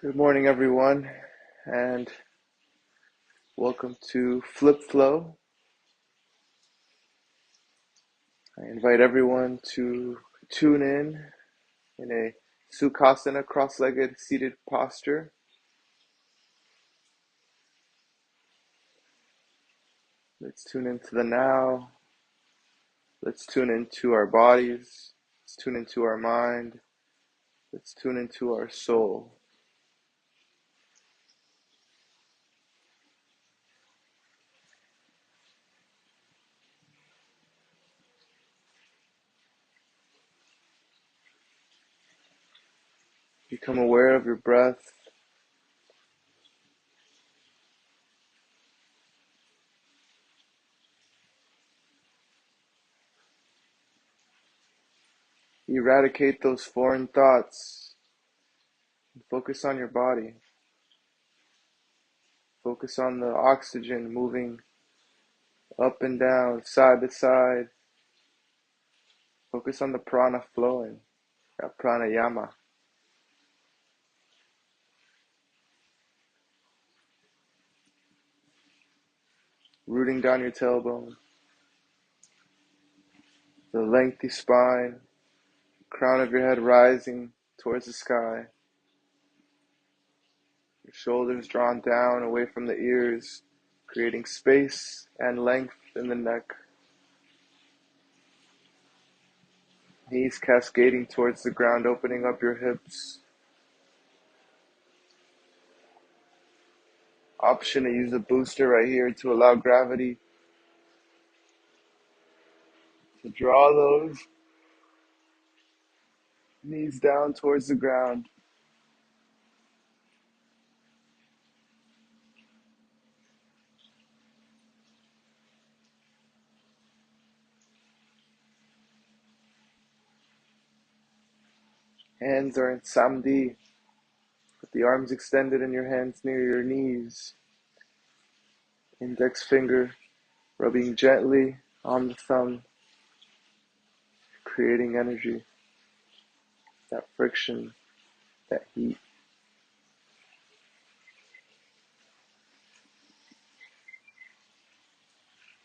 Good morning, everyone, and welcome to Flip Flow. I invite everyone to tune in a Sukhasana, cross-legged seated posture. Let's tune into the now. Let's tune into our bodies. Let's tune into our mind. Let's tune into our soul. Become aware of your breath. Eradicate those foreign thoughts. And focus on your body. Focus on the oxygen moving up and down, side to side. Focus on the prana flowing, that pranayama. Rooting down your tailbone, the lengthy spine, crown of your head rising towards the sky. Your shoulders drawn down away from the ears, creating space and length in the neck. Knees cascading towards the ground, opening up your hips. Option to use a booster right here to allow gravity to draw those knees down towards the ground. Hands are in samdhi, with the arms extended and your hands near your knees. Index finger rubbing gently on the thumb, creating energy, that friction, that heat.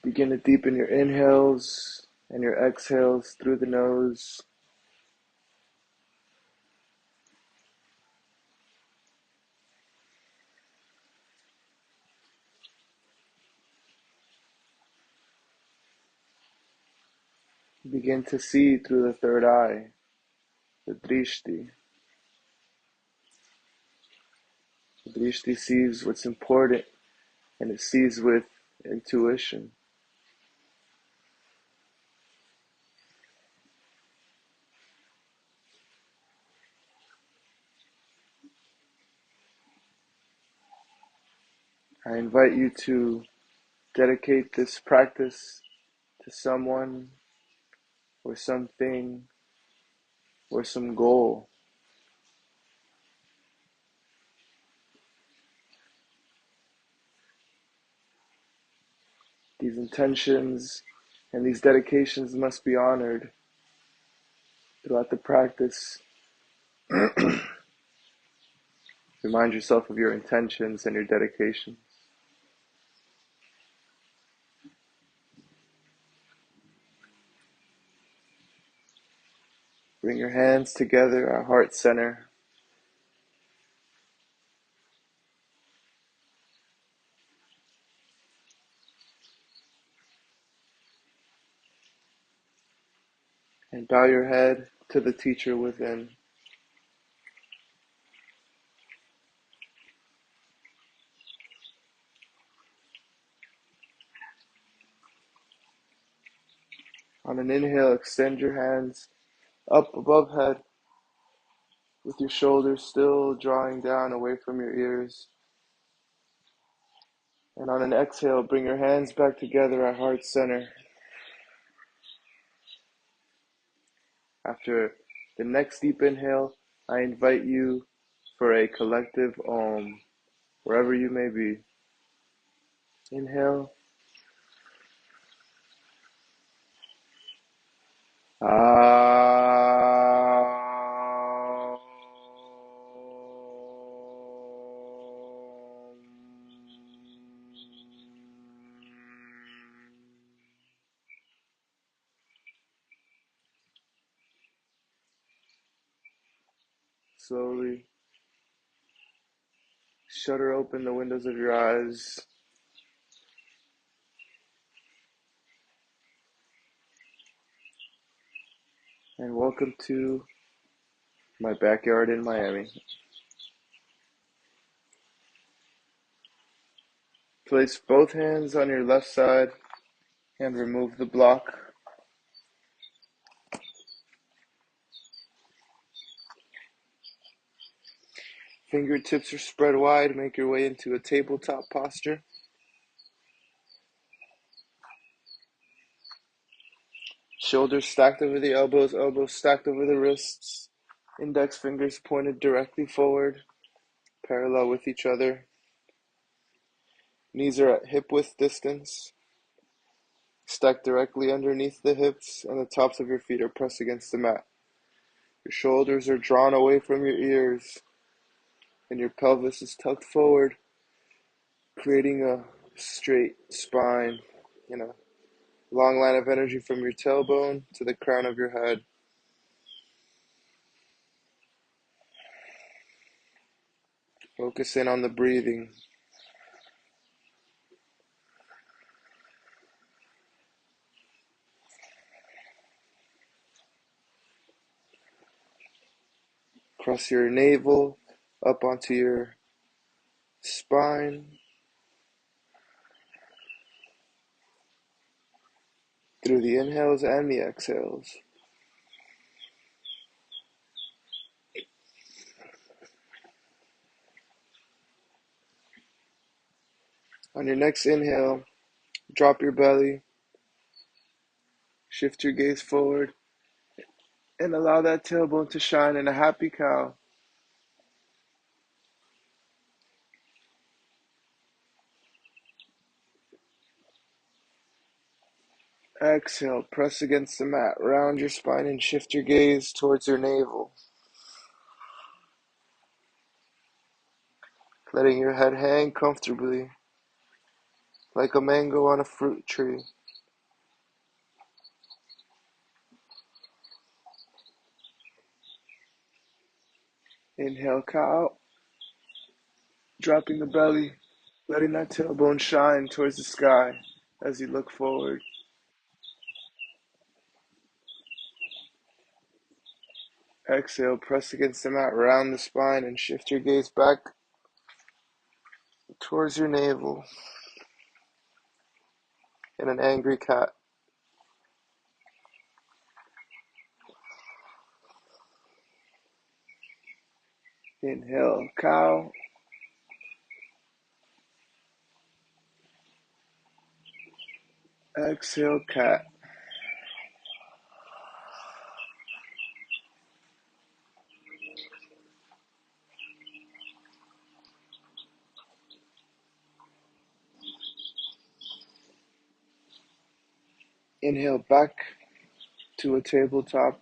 Begin to deepen your inhales and your exhales through the nose. Begin to see through the third eye, the drishti. The drishti sees what's important and it sees with intuition. I invite you to dedicate this practice to someone or something or some goal. These intentions and these dedications must be honored throughout the practice. Remind yourself of your intentions and your dedications. Bring your hands together at heart center. And bow your head to the teacher within. On an inhale, extend your hands up above head with your shoulders still drawing down away from your ears. And on an exhale, bring your hands back together at heart center. After the next deep inhale, I invite you for a collective Om, wherever you may be. Inhale. Ah. Slowly shutter open the windows of your eyes and welcome to my backyard in Miami. Place both hands on your left side and remove the block. Fingertips are spread wide. Make your way into a tabletop posture. Shoulders stacked over the elbows, elbows stacked over the wrists. Index fingers pointed directly forward, parallel with each other. Knees are at hip width distance, stacked directly underneath the hips, and the tops of your feet are pressed against the mat. Your shoulders are drawn away from your ears, and your pelvis is tucked forward, creating a straight spine, long line of energy from your tailbone to the crown of your head. Focus in on the breathing. Cross your navel up onto your spine, through the inhales and the exhales. On your next inhale, drop your belly, shift your gaze forward, and allow that tailbone to shine in a happy cow. Exhale, press against the mat, round your spine and shift your gaze towards your navel, letting your head hang comfortably like a mango on a fruit tree. Inhale, cow, dropping the belly, letting that tailbone shine towards the sky as you look forward. Exhale, press against the mat, round the spine, and shift your gaze back towards your navel in an angry cat. Inhale, cow. Exhale, cat. Inhale back to a tabletop.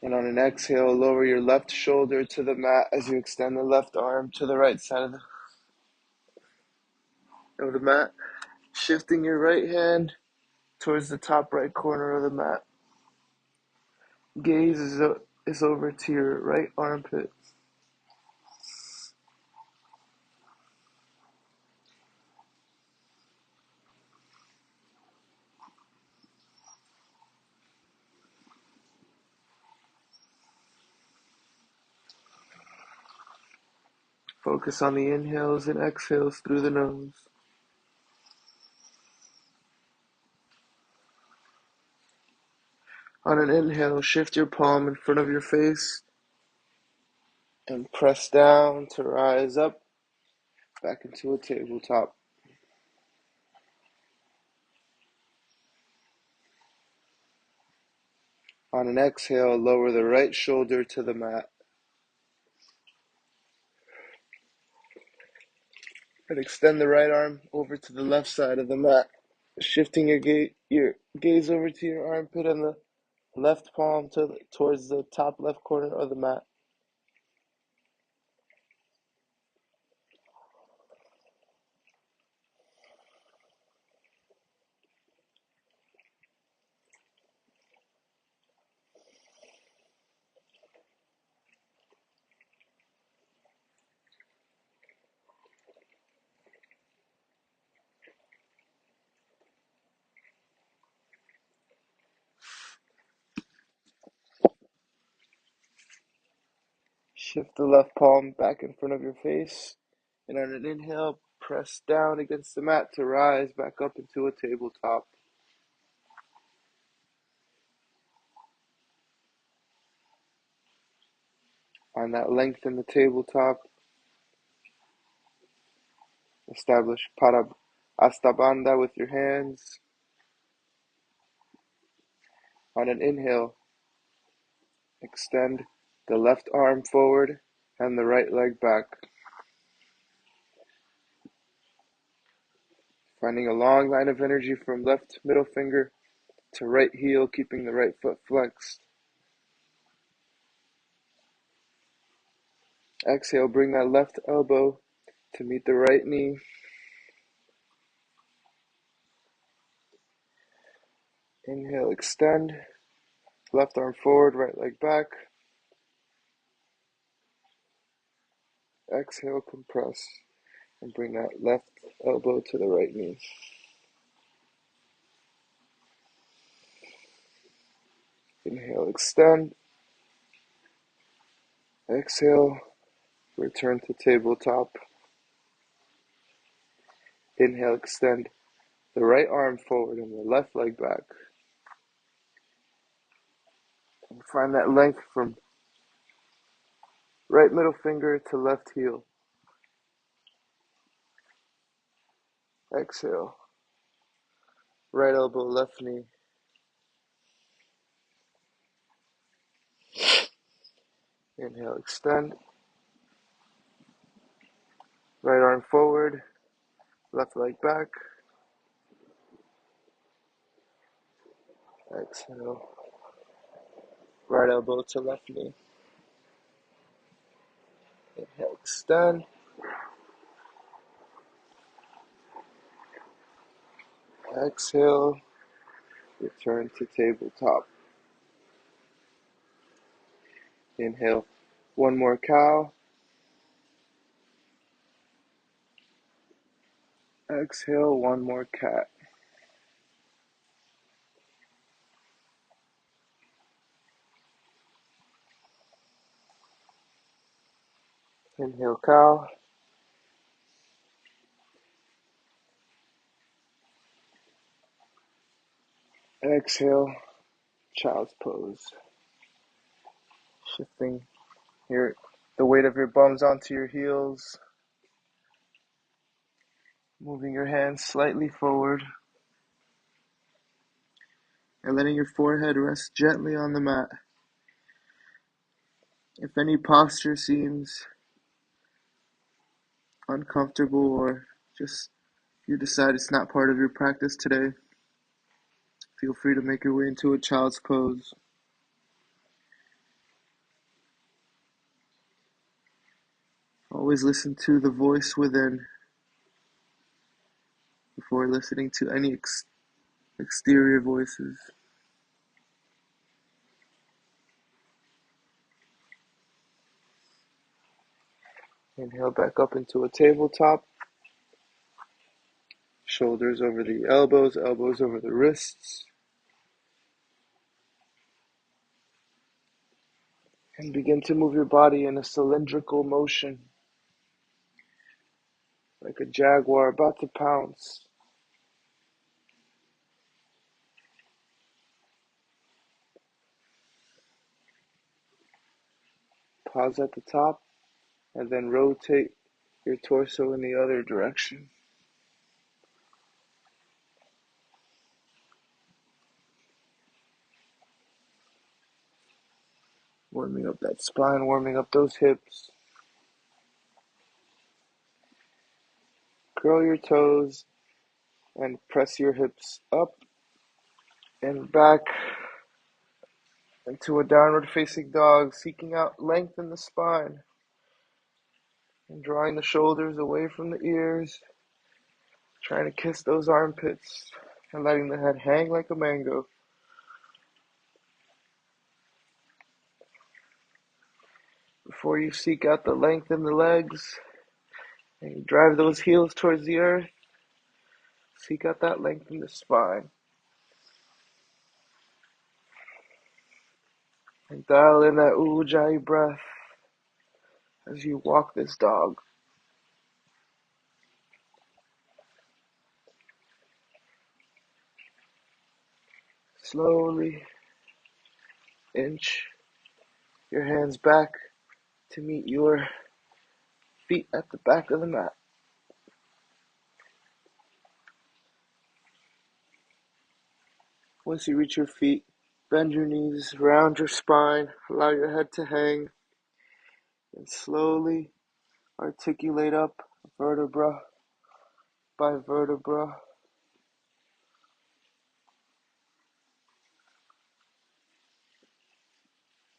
And on an exhale, lower your left shoulder to the mat as you extend the left arm to the right side of the mat. Shifting your right hand towards the top right corner of the mat. Gaze is over to your right armpit. Focus on the inhales and exhales through the nose. On an inhale, shift your palm in front of your face and press down to rise up back into a tabletop. On an exhale, lower the right shoulder to the mat and extend the right arm over to the left side of the mat, shifting your gaze over to your armpit and the left palm towards the top left corner of the mat. Shift the left palm back in front of your face, and on an inhale, press down against the mat to rise back up into a tabletop. On that length in the tabletop, establish Astabandha with your hands. On an inhale, extend the left arm forward and the right leg back. Finding a long line of energy from left middle finger to right heel, keeping the right foot flexed. Exhale, bring that left elbow to meet the right knee. Inhale, extend. Left arm forward, right leg back. Exhale, compress, and bring that left elbow to the right knee. Inhale, extend. Exhale, return to tabletop. Inhale, extend the right arm forward and the left leg back. And find that length from right middle finger to left heel. Exhale, right elbow, left knee. Inhale, extend. Right arm forward, left leg back. Exhale, right elbow to left knee. Inhale, extend. Exhale, return to tabletop. Inhale, one more cow. Exhale, one more cat. Inhale, cow. Exhale, child's pose. Shifting the weight of your bums onto your heels. Moving your hands slightly forward. And letting your forehead rest gently on the mat. If any posture seems uncomfortable or just you decide it's not part of your practice today, feel free to make your way into a child's pose. Always listen to the voice within before listening to any exterior voices. Inhale back up into a tabletop. Shoulders over the elbows, elbows over the wrists. And begin to move your body in a cylindrical motion, like a jaguar about to pounce. Pause at the top, and then rotate your torso in the other direction. Warming up that spine, warming up those hips. Curl your toes and press your hips up and back into a downward facing dog, seeking out length in the spine and drawing the shoulders away from the ears, trying to kiss those armpits and letting the head hang like a mango. Before you seek out the length in the legs and you drive those heels towards the earth, seek out that length in the spine. And dial in that Ujjayi breath. as you walk this dog. Slowly inch your hands back to meet your feet at the back of the mat. Once you reach your feet, bend your knees, round your spine, allow your head to hang, and slowly articulate up vertebra by vertebra.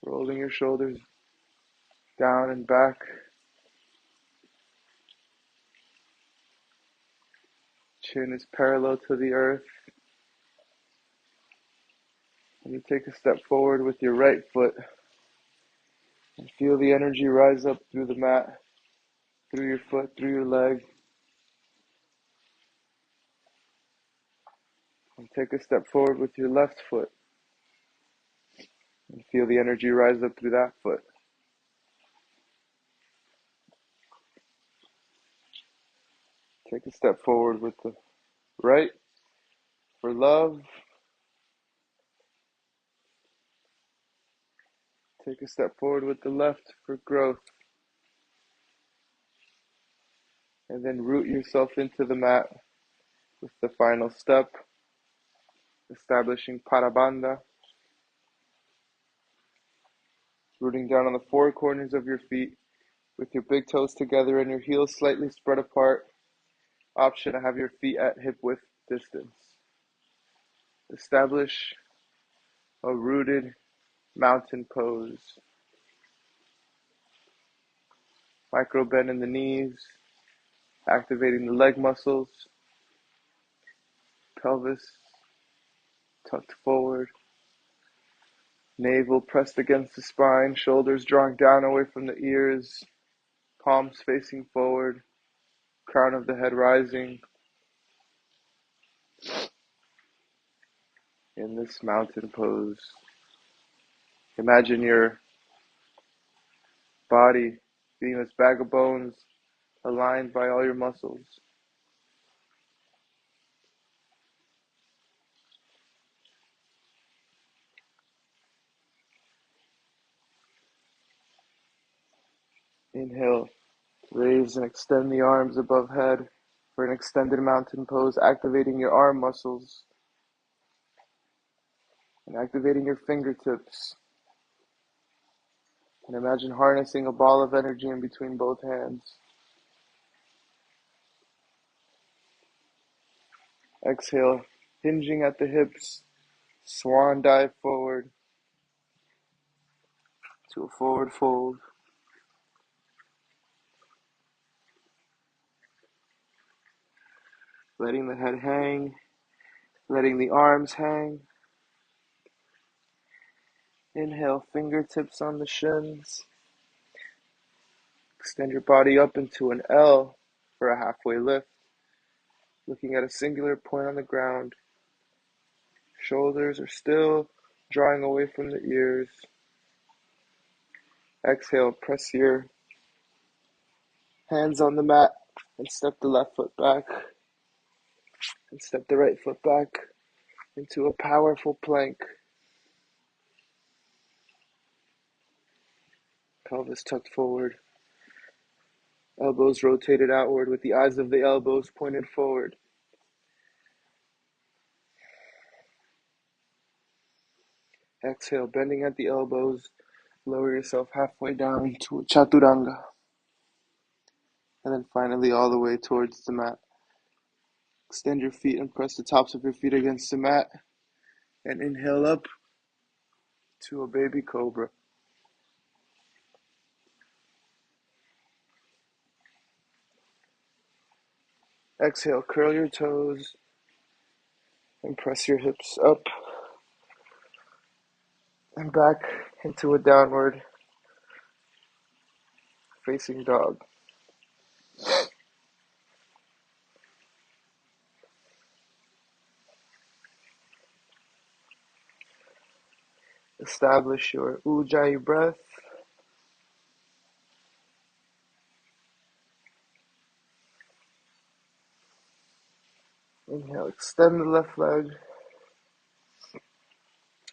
Rolling your shoulders down and back. Chin is parallel to the earth. And you take a step forward with your right foot and feel the energy rise up through the mat, through your foot, through your leg. And take a step forward with your left foot and feel the energy rise up through that foot. Take a step forward with the right for love. Take a step forward with the left for growth. And then root yourself into the mat with the final step, establishing Parabandha. Rooting down on the four corners of your feet with your big toes together and your heels slightly spread apart. Option to have your feet at hip width distance. Establish a rooted mountain pose. Micro bend in the knees, activating the leg muscles. Pelvis tucked forward. Navel pressed against the spine, shoulders drawing down away from the ears, palms facing forward, crown of the head rising. In this mountain pose, imagine your body being this bag of bones aligned by all your muscles. Inhale, raise and extend the arms above head for an extended mountain pose, activating your arm muscles and activating your fingertips. And imagine harnessing a ball of energy in between both hands. Exhale, hinging at the hips, swan dive forward to a forward fold. Letting the head hang, letting the arms hang. Inhale, fingertips on the shins. Extend your body up into an L for a halfway lift. Looking at a singular point on the ground. Shoulders are still drawing away from the ears. Exhale, press your hands on the mat and step the left foot back. And step the right foot back into a powerful plank. Pelvis tucked forward. Elbows rotated outward with the eyes of the elbows pointed forward. Exhale, bending at the elbows. Lower yourself halfway down into a chaturanga. And then finally all the way towards the mat. Extend your feet and press the tops of your feet against the mat. And inhale up to a baby cobra. Exhale, curl your toes and press your hips up and back into a downward facing dog. Establish your Ujjayi breath. Inhale, extend the left leg.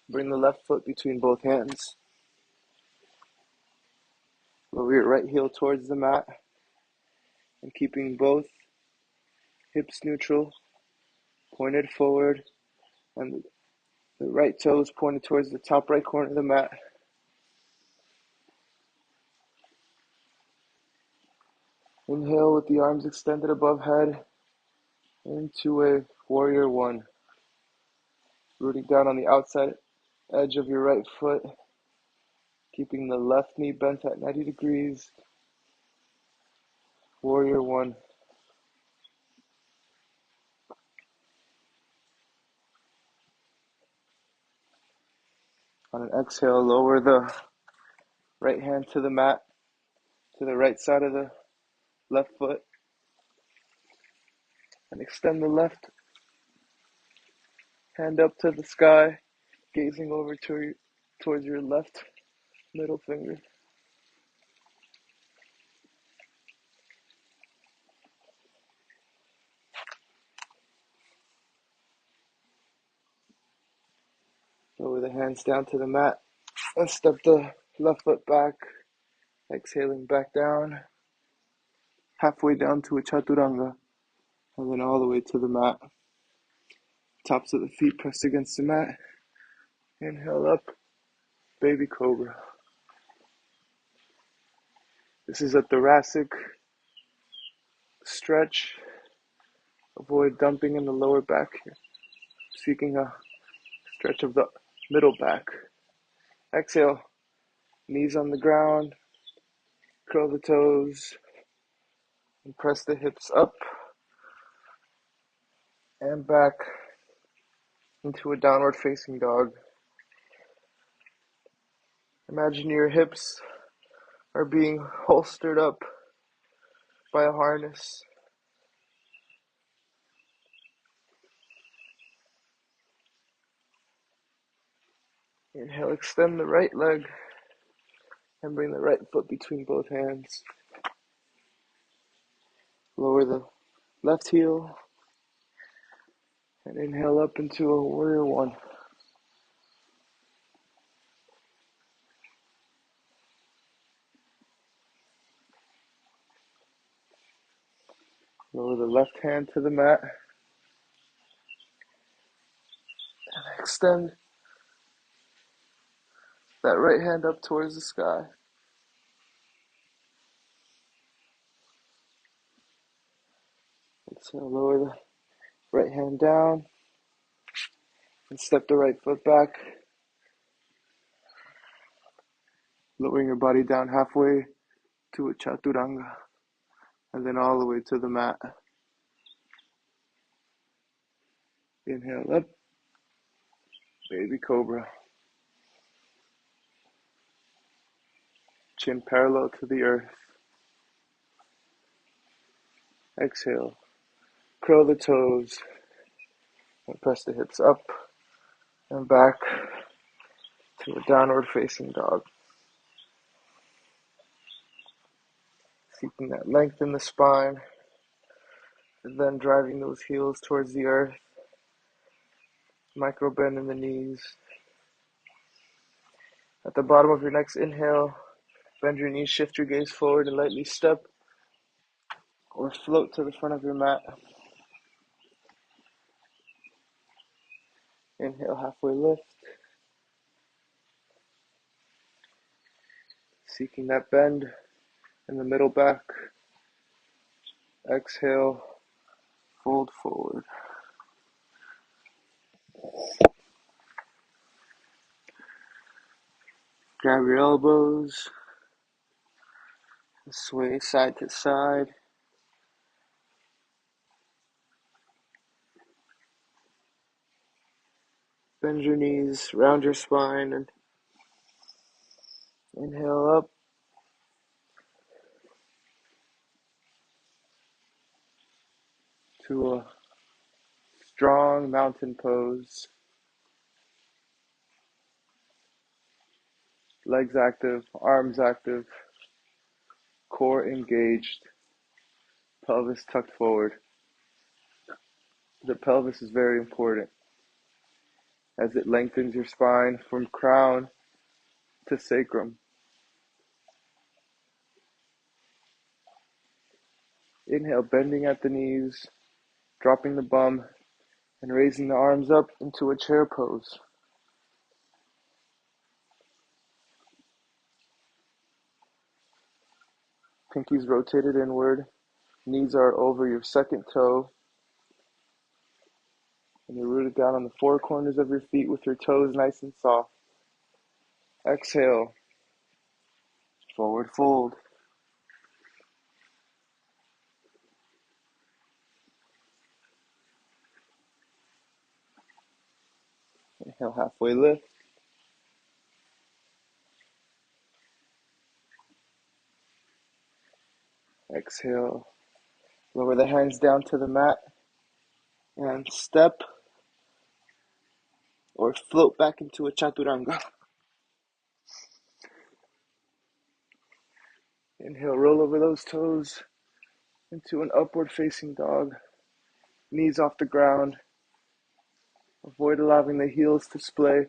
Bring the left foot between both hands. Lower your right heel towards the mat and keeping both hips neutral, pointed forward, and the right toes pointed towards the top right corner of the mat. Inhale with the arms extended above head into a warrior one. Rooting down on the outside edge of your right foot, keeping the left knee bent at 90 degrees. Warrior one. On an exhale, lower the right hand to the mat, to the right side of the left foot, and extend the left hand up to the sky, gazing over towards your left middle finger. Lower the hands down to the mat and step the left foot back, exhaling back down, halfway down to a chaturanga, and then all the way to the mat. Tops of the feet pressed against the mat. Inhale up, baby cobra. This is a thoracic stretch. Avoid dumping in the lower back here. Seeking a stretch of the middle back. Exhale, knees on the ground, curl the toes, and press the hips up and back into a downward facing dog. Imagine your hips are being holstered up by a harness. Inhale, extend the right leg and bring the right foot between both hands. Lower the left heel and inhale up into a warrior one. Lower the left hand to the mat and extend that right hand up towards the sky. Exhale, lower the right hand down and step the right foot back. Lowering your body down halfway to a chaturanga and then all the way to the mat. Inhale up, baby cobra. Chin parallel to the earth. Exhale, curl the toes and press the hips up and back to a downward facing dog. Seeking that length in the spine and then driving those heels towards the earth. Micro bend in the knees. At the bottom of your next inhale, bend your knees, shift your gaze forward and lightly step or float to the front of your mat. Inhale, halfway lift. Seeking that bend in the middle back. Exhale, fold forward. Grab your elbows, sway side to side. Bend your knees, round your spine, and inhale up. To a strong mountain pose. Legs active, arms active, core engaged, pelvis tucked forward. The pelvis is very important as it lengthens your spine from crown to sacrum. Inhale, bending at the knees, dropping the bum, and raising the arms up into a chair pose. Pinkies rotated inward, knees are over your second toe, and you're rooted down on the four corners of your feet with your toes nice and soft. Exhale, forward fold. Inhale, halfway lift. Exhale, lower the hands down to the mat and step or float back into a chaturanga. Inhale, roll over those toes into an upward facing dog. Knees off the ground. Avoid allowing the heels to splay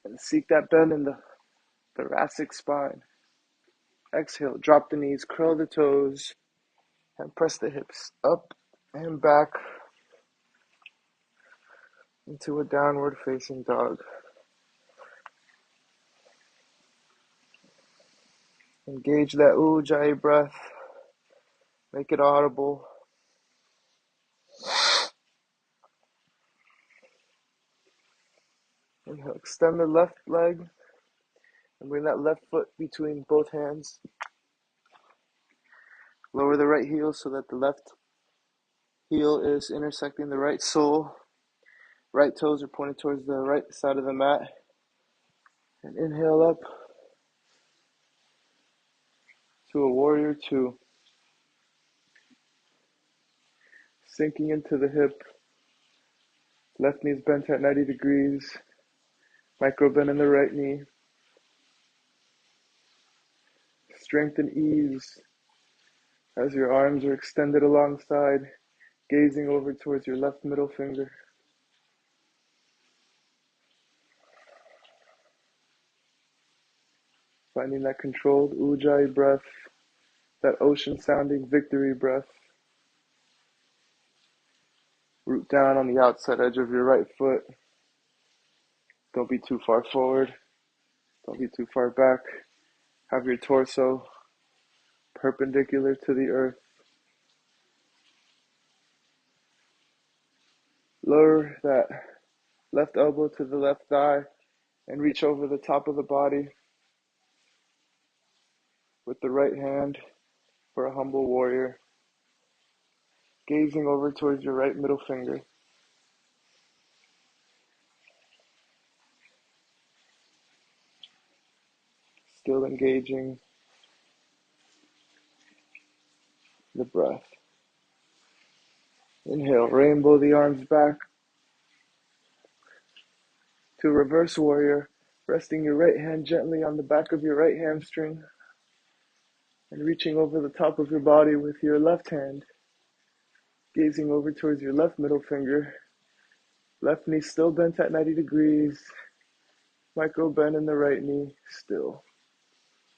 and seek that bend in the thoracic spine. Exhale, drop the knees, curl the toes, and press the hips up and back into a downward facing dog. Engage that ujjayi breath. Make it audible. Inhale, extend the left leg and bring that left foot between both hands. Lower the right heel so that the left heel is intersecting the right sole. Right toes are pointed towards the right side of the mat. And inhale up to a warrior two. Sinking into the hip. Left knee is bent at 90 degrees. Micro bend in the right knee. Strength and ease as your arms are extended alongside, gazing over towards your left middle finger. Finding that controlled ujjayi breath, that ocean sounding victory breath. Root down on the outside edge of your right foot. Don't be too far forward. Don't be too far back. Have your torso perpendicular to the earth. Lower that left elbow to the left thigh and reach over the top of the body with the right hand for a humble warrior, gazing over towards your right middle finger. Still engaging the breath. Inhale, rainbow the arms back to reverse warrior, resting your right hand gently on the back of your right hamstring and reaching over the top of your body with your left hand, gazing over towards your left middle finger. Left knee still bent at 90 degrees. Micro bend in the right knee, still.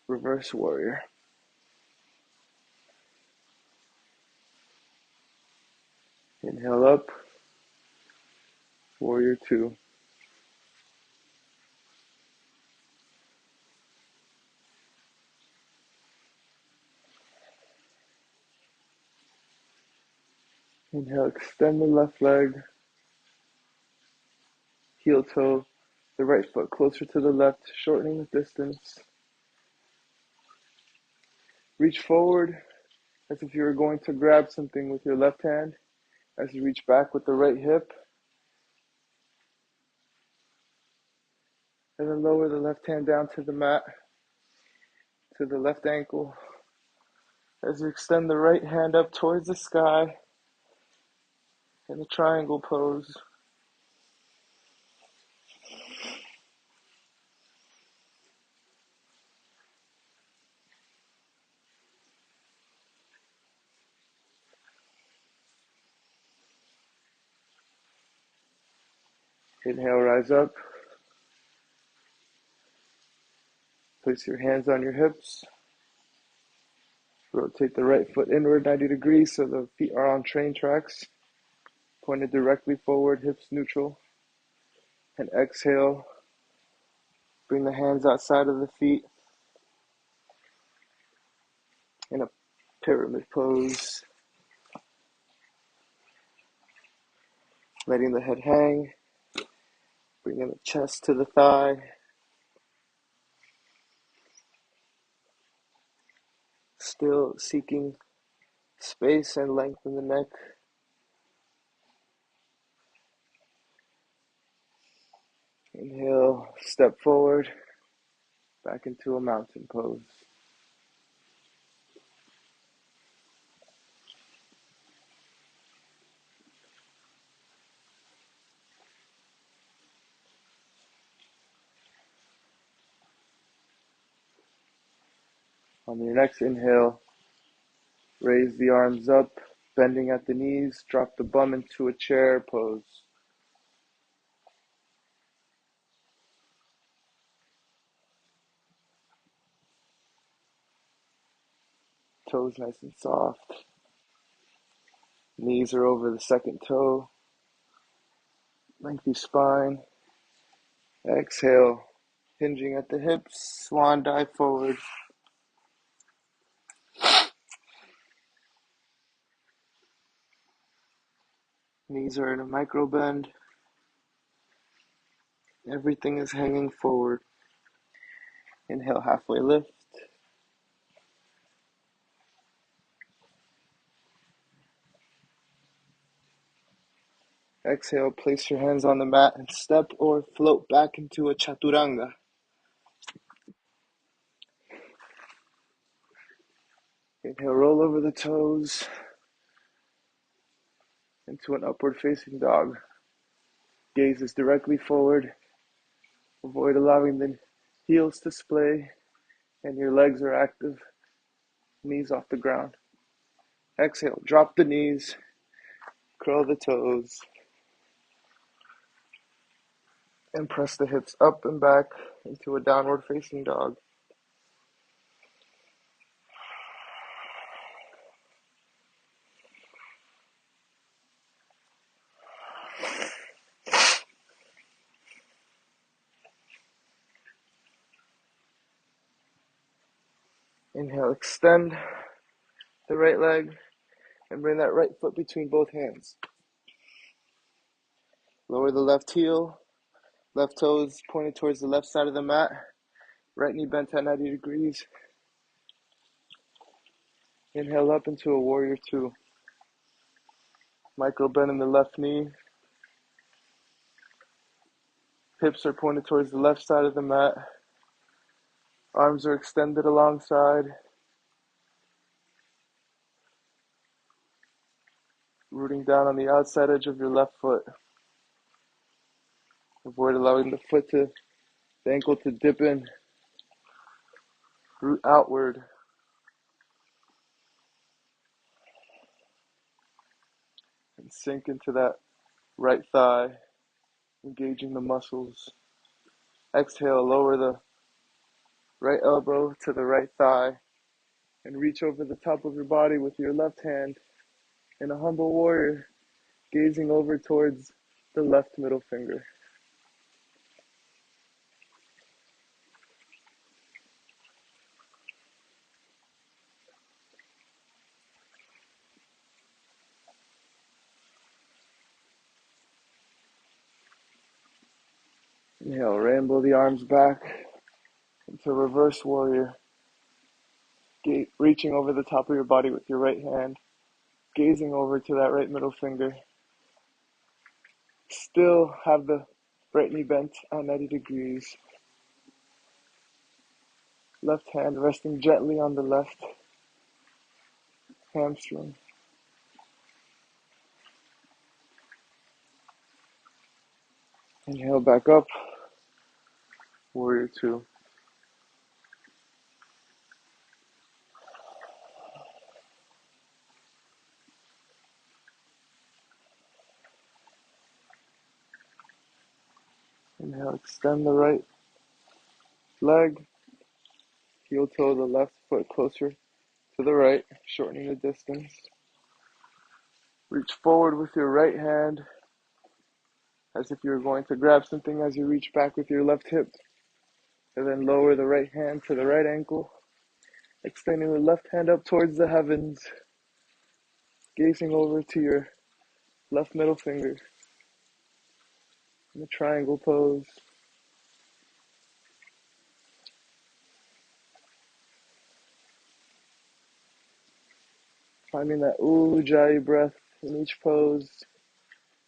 Reverse warrior. Inhale up, warrior two. Inhale, extend the left leg, heel toe, the right foot closer to the left, shortening the distance. Reach forward as if you were going to grab something with your left hand as you reach back with the right hip. And then lower the left hand down to the mat, to the left ankle. As you extend the right hand up towards the sky in the triangle pose. Inhale, rise up. Place your hands on your hips. Rotate the right foot inward 90 degrees so the feet are on train tracks. Pointed directly forward, hips neutral. And exhale. Bring the hands outside of the feet in a pyramid pose. Letting the head hang. Bringing the chest to the thigh. Still seeking space and length in the neck. Inhale, step forward, back into a mountain pose. On your next inhale, raise the arms up, bending at the knees, drop the bum into a chair pose. Toes nice and soft. Knees are over the second toe. Lengthy spine. Exhale, hinging at the hips, swan dive forward. Knees are in a micro bend. Everything is hanging forward. Inhale, halfway lift. Exhale, place your hands on the mat and step or float back into a chaturanga. Inhale, roll over the toes into an upward facing dog. Gaze is directly forward. Avoid allowing the heels to splay and your legs are active. Knees off the ground. Exhale, drop the knees, curl the toes, and press the hips up and back into a downward facing dog. Inhale, extend the right leg and bring that right foot between both hands. Lower the left heel, left toes pointed towards the left side of the mat, right knee bent at 90 degrees. Inhale up into a warrior two. Micro bend in the left knee. Hips are pointed towards the left side of the mat. Arms are extended alongside. Rooting down on the outside edge of your left foot. Avoid allowing the ankle to dip in. Root outward. And sink into that right thigh, engaging the muscles. Exhale, lower the right elbow to the right thigh and reach over the top of your body with your left hand in a humble warrior, gazing over towards the left middle finger. Inhale, rainbow the arms back into reverse warrior, reaching over the top of your body with your right hand, gazing over to that right middle finger. Still have the right knee bent at 90 degrees. Left hand resting gently on the left hamstring. Inhale back up, warrior two. Inhale, extend the right leg. Heel toe the left foot closer to the right, shortening the distance. Reach forward with your right hand as if you're going to grab something as you reach back with your left hip. And then lower the right hand to the right ankle, extending the left hand up towards the heavens, gazing over to your left middle finger in the triangle pose. Finding that Ujjayi breath in each pose,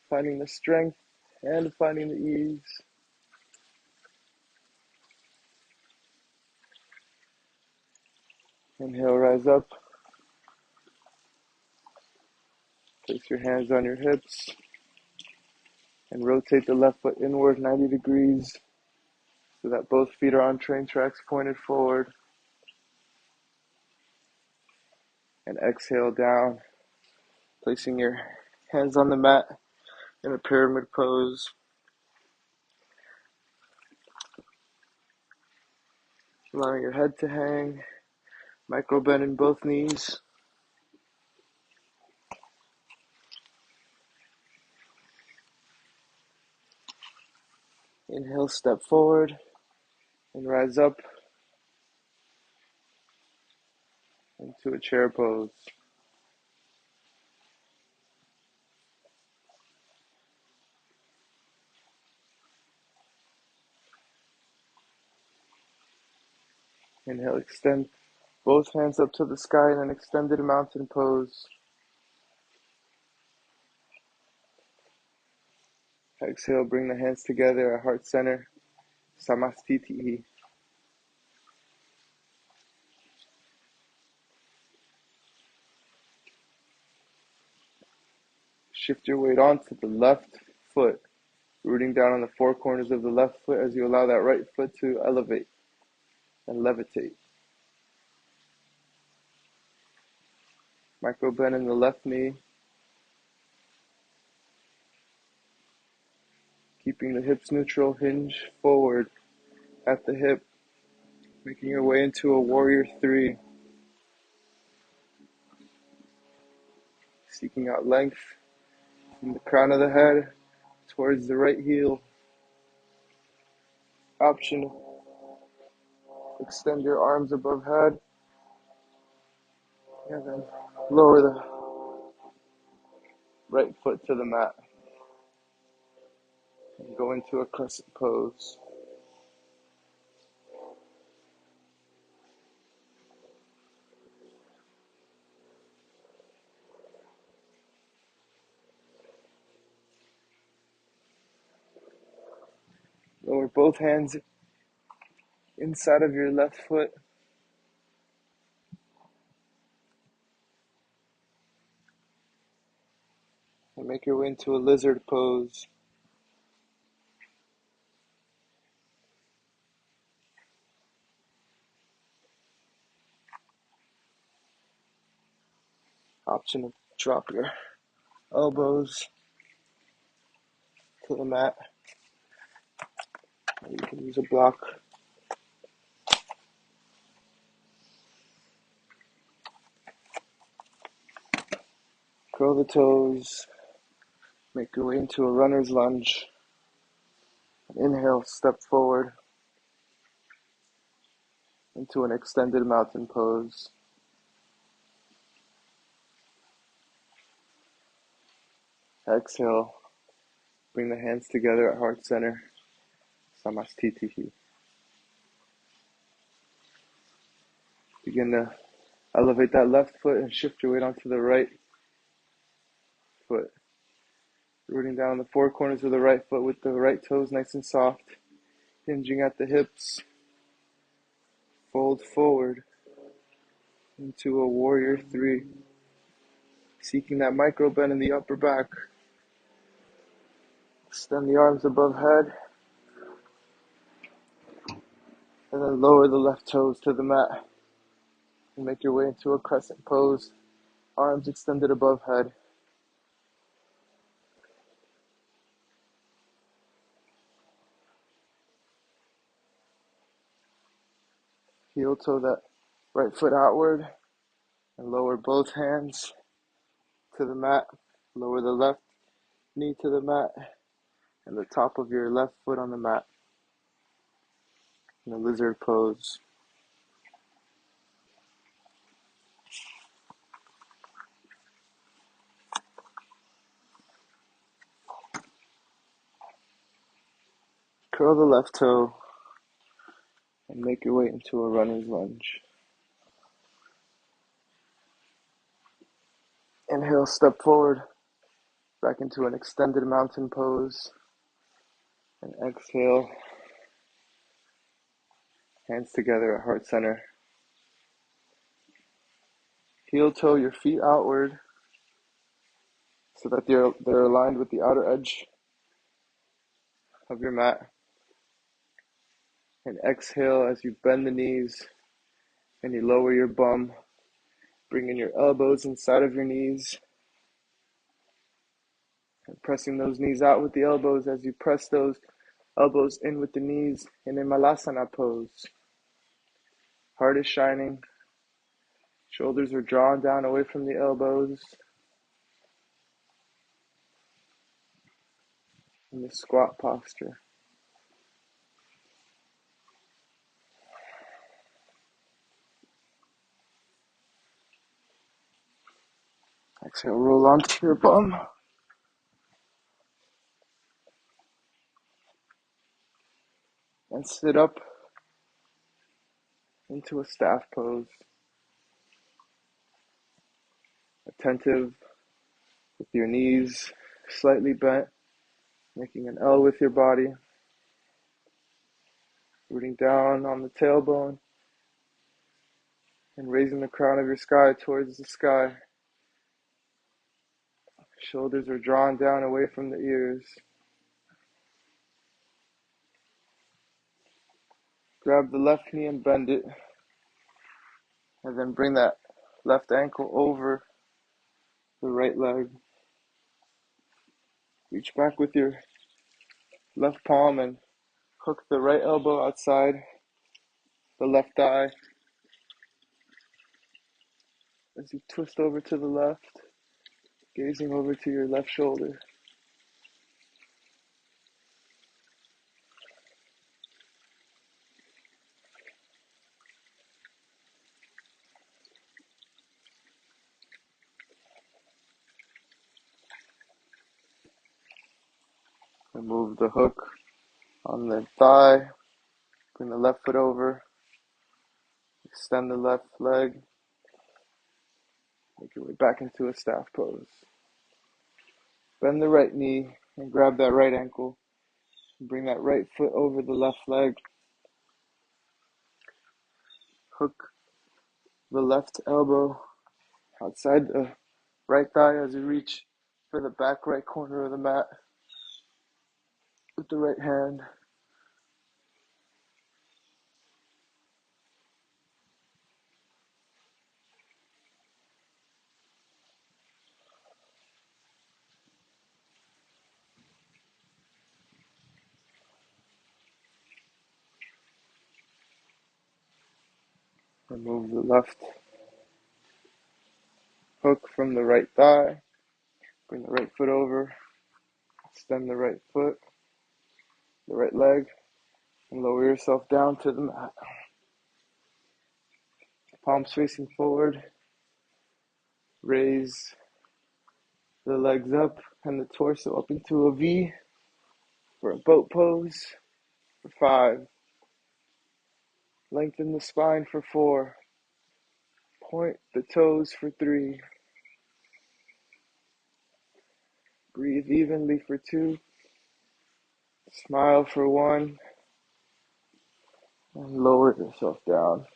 finding the strength and finding the ease. Inhale, rise up. Place your hands on your hips and rotate the left foot inward 90 degrees so that both feet are on train tracks pointed forward. And exhale down, placing your hands on the mat in a pyramid pose. Allowing your head to hang, micro bend in both knees. Inhale, step forward and rise up into a chair pose. Inhale, extend both hands up to the sky in an extended mountain pose. Exhale, bring the hands together at heart center, samastiti. Shift your weight onto the left foot, rooting down on the four corners of the left foot as you allow that right foot to elevate and levitate. Micro bend in the left knee, keeping the hips neutral, hinge forward at the hip, making your way into a warrior three, seeking out length from the crown of the head towards the right heel. Option, extend your arms above head, and then lower the right foot to the mat, and go into a crescent pose. Lower both hands inside of your left foot. And make your way into a lizard pose. Option to drop your elbows to the mat. Or you can use a block. Curl the toes. Make your way into a runner's lunge. Inhale, step forward into an extended mountain pose. Exhale, bring the hands together at heart center, samastiti. Begin to elevate that left foot and shift your weight onto the right foot. Rooting down the four corners of the right foot with the right toes nice and soft. Hinging at the hips. Fold forward into a warrior three. Seeking that micro bend in the upper back. Extend the arms above head. And then lower the left toes to the mat. And make your way into a crescent pose. Arms extended above head. Heel toe that right foot outward and lower both hands to the mat. Lower the left knee to the mat and the top of your left foot on the mat in the lizard pose. Curl the left toe and make your way into a runner's lunge. Inhale, step forward, back into an extended mountain pose. And exhale, hands together at heart center. Heel toe your feet outward so that they're aligned with the outer edge of your mat. And exhale as you bend the knees and you lower your bum, bringing your elbows inside of your knees and pressing those knees out with the elbows as you press those elbows in with the knees in a malasana pose. Heart is shining, shoulders are drawn down away from the elbows. In the squat posture. Exhale, roll onto your bum. And sit up into a staff pose. Attentive with your knees slightly bent, making an L with your body. Rooting down on the tailbone and raising the crown of your sky towards the sky. Shoulders are drawn down away from the ears. Grab the left knee and bend it. And then bring that left ankle over the right leg. Reach back with your left palm and hook the right elbow outside the left thigh as you twist over to the left, gazing over to your left shoulder. Remove the hook on the thigh, bring the left foot over, extend the left leg, make your way back into a staff pose. Bend the right knee and grab that right ankle. Bring that right foot over the left leg. Hook the left elbow outside the right thigh as you reach for the back right corner of the mat with the right hand. Remove the left hook from the right thigh. Bring the right foot over. Extend the right foot, the right leg, and lower yourself down to the mat. Palms facing forward. Raise the legs up and the torso up into a V for a boat pose for 5. Lengthen the spine for 4. Point the toes for 3. Breathe evenly for 2. Smile for 1. And lower yourself down.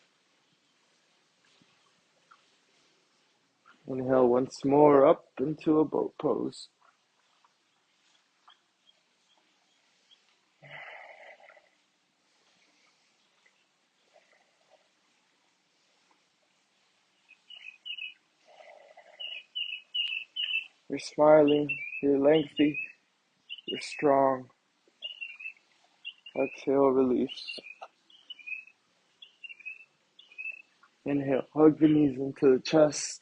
Inhale once more up into a boat pose. You're smiling, you're lengthy, you're strong. Exhale, release. Inhale, hug the knees into the chest.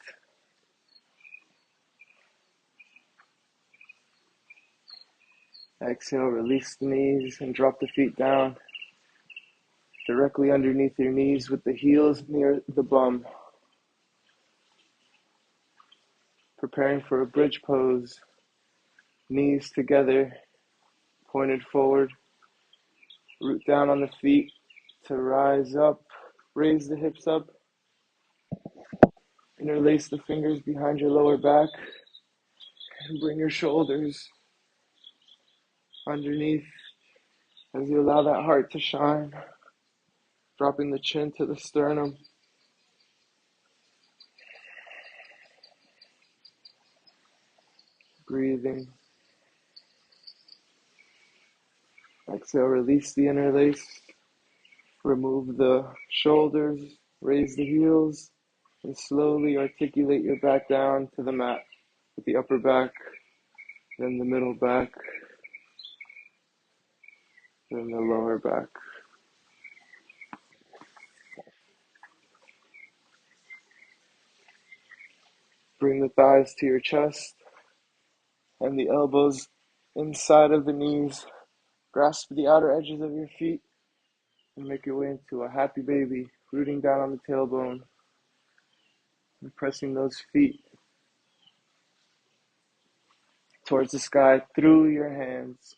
Exhale, release the knees and drop the feet down directly underneath your knees with the heels near the bum. Preparing for a bridge pose. Knees together, pointed forward. Root down on the feet to rise up. Raise the hips up. Interlace the fingers behind your lower back. And bring your shoulders underneath as you allow that heart to shine. Dropping the chin to the sternum. Breathing. Exhale, release the interlace. Remove the shoulders. Raise the heels. And slowly articulate your back down to the mat. With the upper back, then the middle back, then the lower back. Bring the thighs to your chest and the elbows inside of the knees. Grasp the outer edges of your feet and make your way into a happy baby, rooting down on the tailbone and pressing those feet towards the sky through your hands.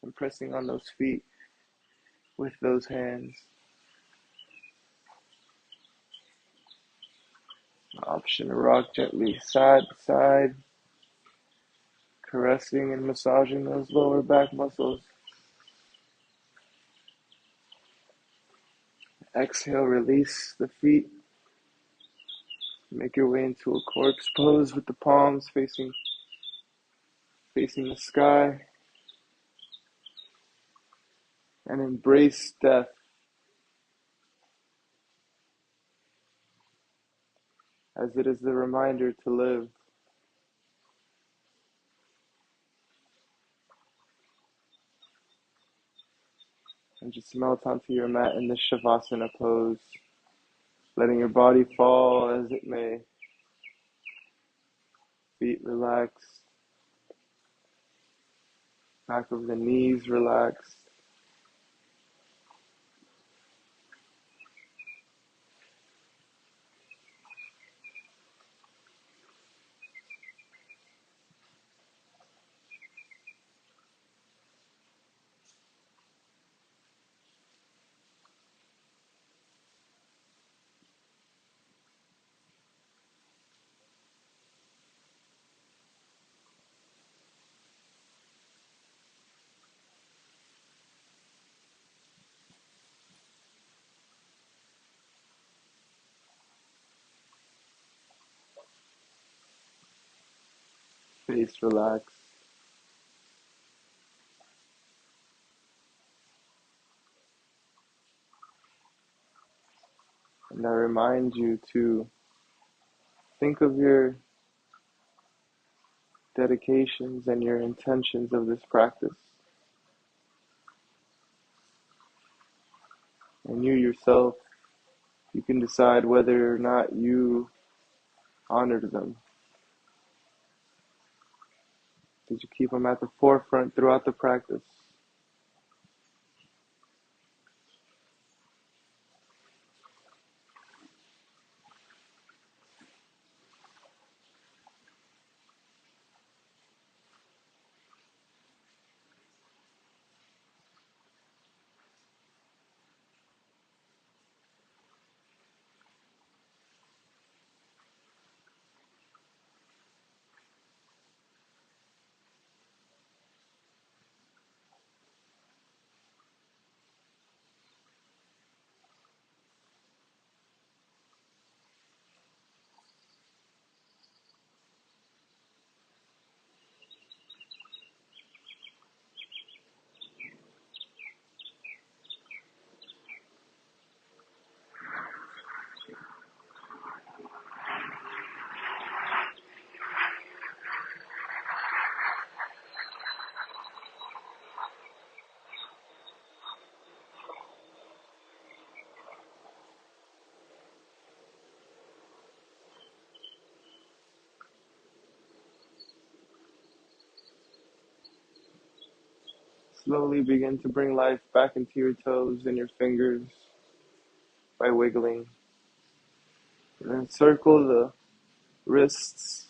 And pressing on those feet with those hands. Option to rock gently side to side, caressing and massaging those lower back muscles. Exhale, release the feet. Make your way into a corpse pose with the palms facing the sky. And embrace death as it is the reminder to live. And just melt onto your mat in the Shavasana pose, letting your body fall as it may. Feet relaxed, back of the knees relaxed. Face relaxed. And I remind you to think of your dedications and your intentions of this practice. And you yourself, you can decide whether or not you honored them. Did you keep them at the forefront throughout the practice? Slowly begin to bring life back into your toes and your fingers by wiggling. And then circle the wrists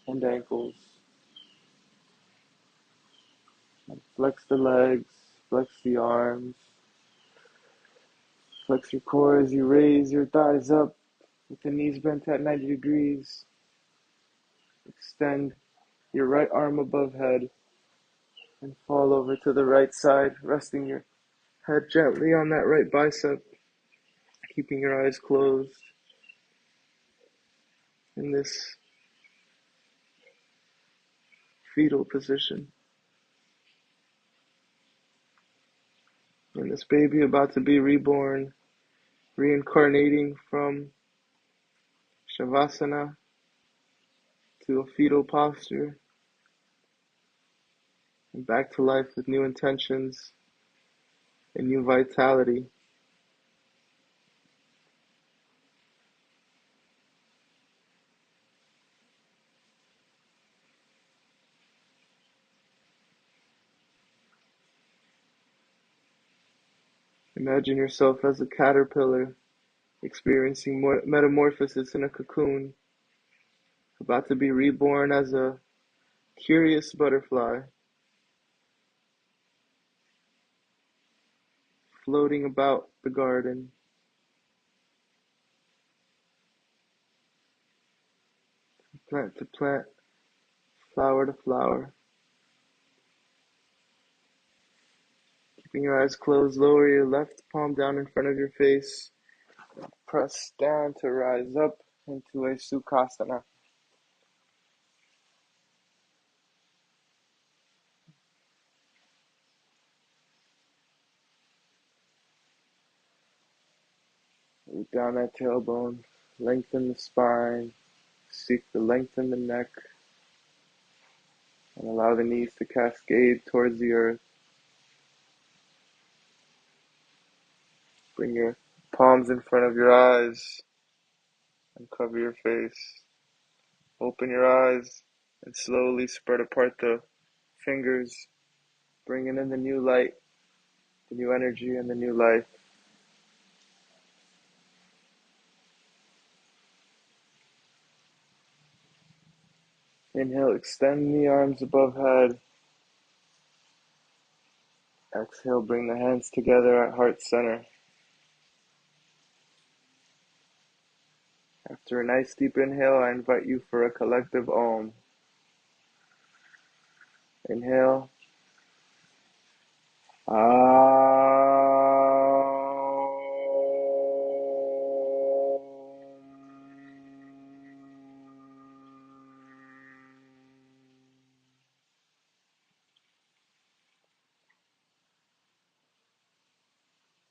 and ankles. And flex the legs, flex the arms, flex your core as you raise your thighs up with the knees bent at 90 degrees. Extend your right arm above head and fall over to the right side, resting your head gently on that right bicep, keeping your eyes closed in this fetal position. And this baby about to be reborn, reincarnating from Shavasana to a fetal posture and back to life with new intentions and new vitality. Imagine yourself as a caterpillar experiencing metamorphosis in a cocoon, about to be reborn as a curious butterfly, floating about the garden, plant to plant, flower to flower. Keeping your eyes closed, lower your left palm down in front of your face. Press down to rise up into a Sukhasana. Root down that tailbone, lengthen the spine, seek to lengthen the neck, and allow the knees to cascade towards the earth. Bring your palms in front of your eyes and cover your face. Open your eyes and slowly spread apart the fingers, bringing in the new light, the new energy, and the new life. Inhale, extend the arms above head. Exhale, bring the hands together at heart center. After a nice deep inhale, I invite you for a collective Om. Inhale.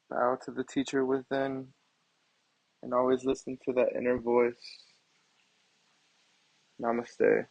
Bow to the teacher within and always listen to that inner voice. Namaste.